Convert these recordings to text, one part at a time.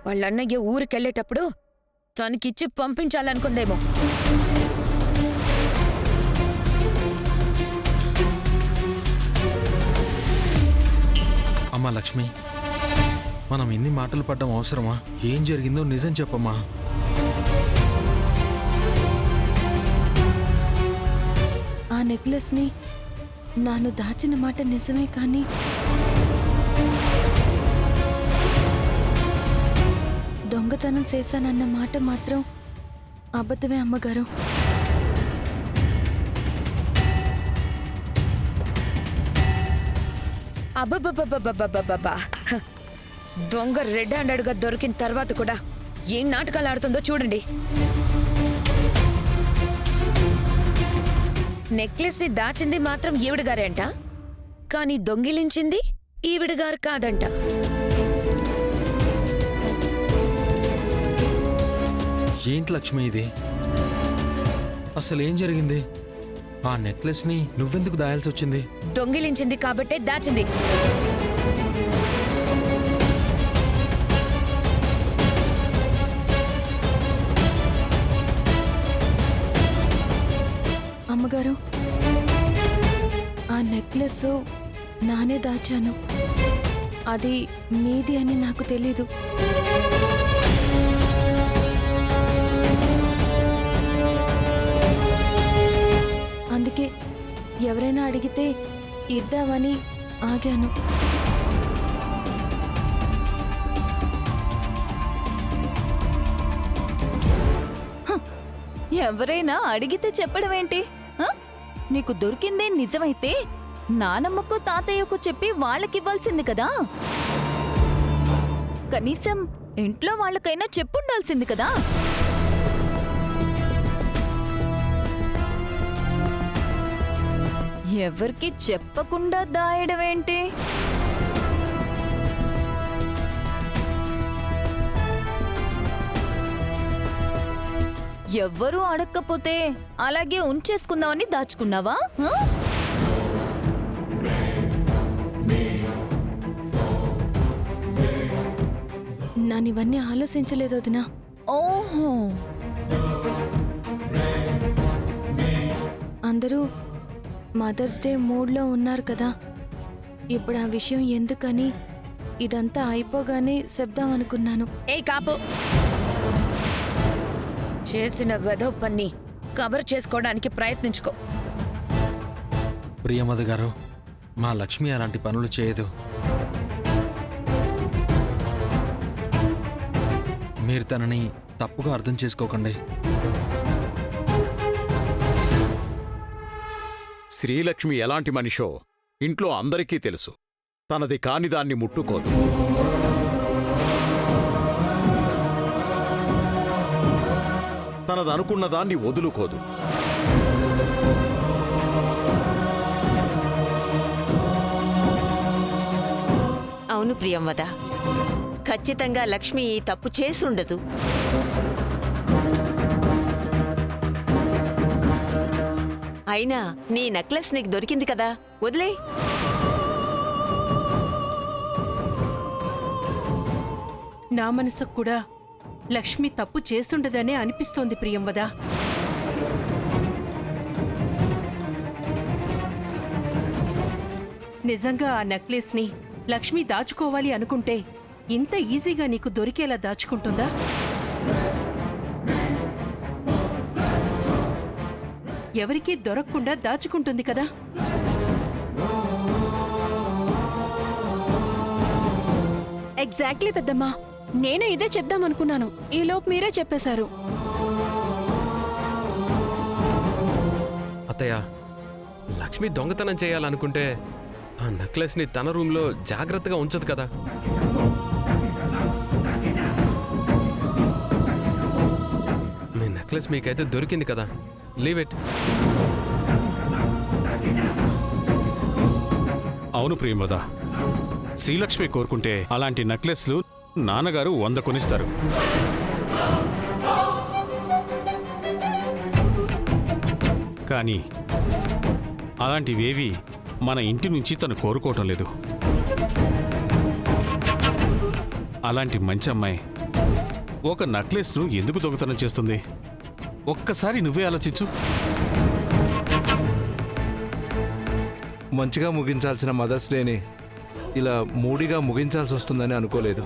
వాళ్ళన్నయ్య ఊరికెళ్ళేటప్పుడు తనకిచ్చి పంపించాలనుకుందేమో. అమ్మా లక్ష్మి, మనం ఇన్ని మాటలు పడ్డం అవసరమా? ఏం జరిగిందో నిజం చెప్పమ్మా. ఆ నెక్లెస్ని నాను దాచిన మాట నిజమే, కానీ దొంగతనం చేశానన్న మాట మాత్రం అబద్ధమే అమ్మగారు. అబ్బబ్బబ్బబ్బబ్బబ్బబ్బా! దొంగ రెడ్ హ్యాండెడ్గా దొరికిన తర్వాత కూడా ఏం నాటకాలు ఆడుతుందో చూడండి. నెక్లెస్ని దాచింది మాత్రం ఈవిడగారే అంట, కానీ దొంగిలించింది ఈవిడగారు కాదంట. ఏంటి లక్ష్మి ఇది? అసలేం జరిగింది? ఆ నెక్లెస్ని నువ్వెందుకు దాయాల్సి వచ్చింది? దొంగిలించింది కాబట్టే దాచింది. అమ్మగారు, ఆ నెక్లెస్ నానే దాచాను. అది మీది అని నాకు తెలీదు. అందుకే ఎవరైనా అడిగితే ఇద్దామని ఆగాను. ఎవరైనా అడిగితే చెప్పడం ఏంటి? నీకు దొరికిందే నిజమైతే నానమ్మకు తాతయ్యకు చెప్పి వాళ్ళకివ్వాల్సింది కదా. కనీసం ఇంట్లో వాళ్ళకైనా చెప్పుండాల్సింది కదా. ఎవరికి చెప్పకుండా దాయడం ఏంటి? ఎవ్వరూ అడక్కపోతే అలాగే ఉంచేసుకుందామని దాచుకున్నావా? నానివన్నీ ఆలోచించలేదు వదినా. ఓహో, అందరూ మదర్స్ డే మూడ్లో ఉన్నారు కదా. ఇప్పుడు ఆ విషయం ఎందుకని ఇదంతా అయిపోగానే చెప్దామనుకున్నాను. ఏ కాపు! చేసిన వెధవ పన్ని కవర్ చేసుకోవడానికి ప్రయత్నించుకో. ప్రియమద గారు, మా లక్ష్మి అలాంటి పనులు చేయదు. మీరు తనని తప్పుగా అర్థం చేసుకోకండి. శ్రీలక్ష్మి ఎలాంటి మనిషో ఇంట్లో అందరికీ తెలుసు. తనది కాని దాన్ని ముట్టుకోదు. తనదనుకున్న దాన్ని వదులుకోదు. అవును ప్రియంవద, ఖచ్చితంగా లక్ష్మి ఈ తప్పు చేసుండదు. అయినా నీ నెక్లెస్ నీకు దొరికింది కదా, వదిలే. నా మనసుకు కూడా లక్ష్మి తప్పు చేస్తుండదనే అనిపిస్తోంది ప్రియంవద. నిజంగా ఆ నెక్లెస్ని లక్ష్మి దాచుకోవాలి అనుకుంటే ఇంత ఈజీగా నీకు దొరికేలా దాచుకుంటుందా? ఎవరికీ దొరకకుండా దాచుకుంటుంది కదా. ఎగ్జాక్ట్లీ పెద్దమ్మా, నేను ఇదే చెప్దామనుకున్నాను. ఈలోపు మీరే చెప్పేశారు. అత్తయ్య, లక్ష్మి దొంగతనం చేయాలనుకుంటే ఆ నెక్లెస్ని తన రూమ్లో జాగ్రత్తగా ఉంచదు కదా. మీ నెక్లెస్ మీకైతే దొరికింది కదా, లీవ్ ఇట్. అవును ప్రియమద, శ్రీలక్ష్మి కోరుకుంటే అలాంటి నెక్లెస్లు నాన్నగారు 100 కొనిస్తారు. కానీ అలాంటివేవి మన ఇంటి నుంచి తను కోరుకోవటం లేదు. అలాంటి మంచి అమ్మాయి ఒక నెక్లెస్ను ఎందుకు దొంగతనం చేస్తుంది? ఒక్కసారి నువ్వే ఆలోచించు. మంచిగా ముగించాల్సిన మదర్స్ డేని ఇలా మూడిగా ముగించాల్సి వస్తుందని అనుకోలేదు.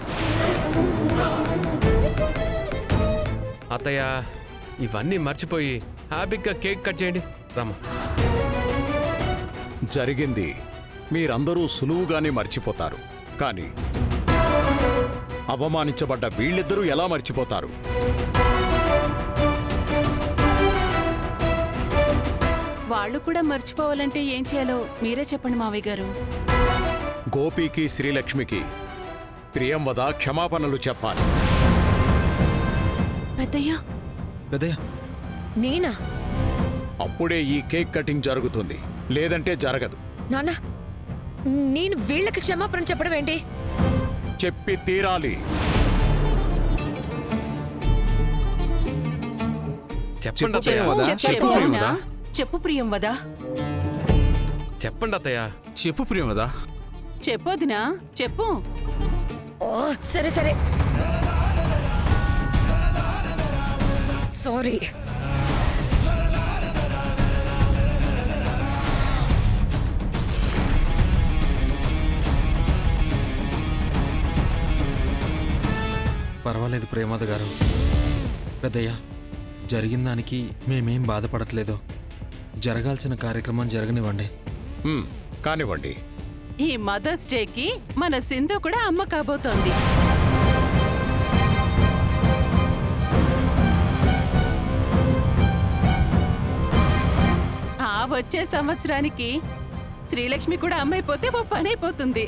అత్తయ్య ఇవన్నీ మర్చిపోయి హ్యాపీగా కేక్ కట్ చేయండి. రమ్మ. జరిగింది మీరందరూ సులువుగానే మర్చిపోతారు, కానీ అవమానించబడ్డ వీళ్ళిద్దరూ ఎలా మర్చిపోతారు? వాళ్ళు కూడా మర్చిపోవాలంటే ఏం చేయాలో మీరే చెప్పండి మావయ్య గారు. గోపీకి శ్రీలక్ష్మికి ప్రియంవద క్షమాపణలు చెప్పాలి. పెద్దయ్య, పెద్దయ్య, నేనా? అప్పుడే ఈ కేక్ కటింగ్ జరుగుతుంది, లేదంటే జరగదు. నాన్న, నేను వీళ్ళకి క్షమాపణ చెప్పడం ఏంటి? చెప్పి తీరాలి. చెప్పండి అత్తయ్య. చెప్పు వదినా. చెప్పు ప్రియంవద. చెప్పండి అత్తయ్య. చెప్పు ప్రియమదా. చెప్పొదినా, చెప్పు. ఓ సరే సరే, సారీ. పర్వాలేదు ప్రేమద గారు. పెద్దయ్య, జరిగిన దానికి మేమేం బాధపడట్లేదు. జరగాల్సిన కార్యక్రమం జరగనివ్వండి. కానివ్వండి. ఈ మదర్స్ డేకి మన సింధు కూడా అమ్మ కాబోతోంది. ఆ వచ్చే సంవత్సరానికి శ్రీలక్ష్మి కూడా అమ్మైపోతే ఓ పని అయిపోతుంది.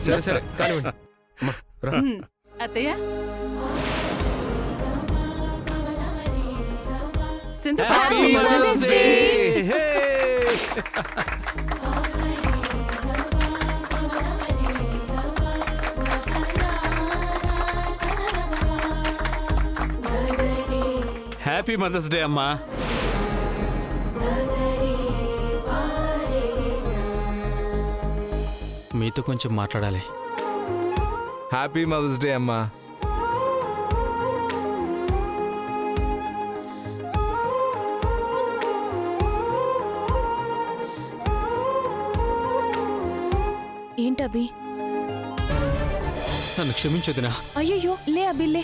సరే సరే కానివ్వండి. అమ్మ, రా. అత్తయ్య, Sindhu Happy Mother's Day! Happy mother's day అమ్మా. మీతో కొంచెం మాట్లాడాలి. హ్యాపీ మదర్స్ డే అమ్మా. ఏంటబి? నన్ను క్షమించొదినా. అయ్యయ్యో, లే అబి, లే.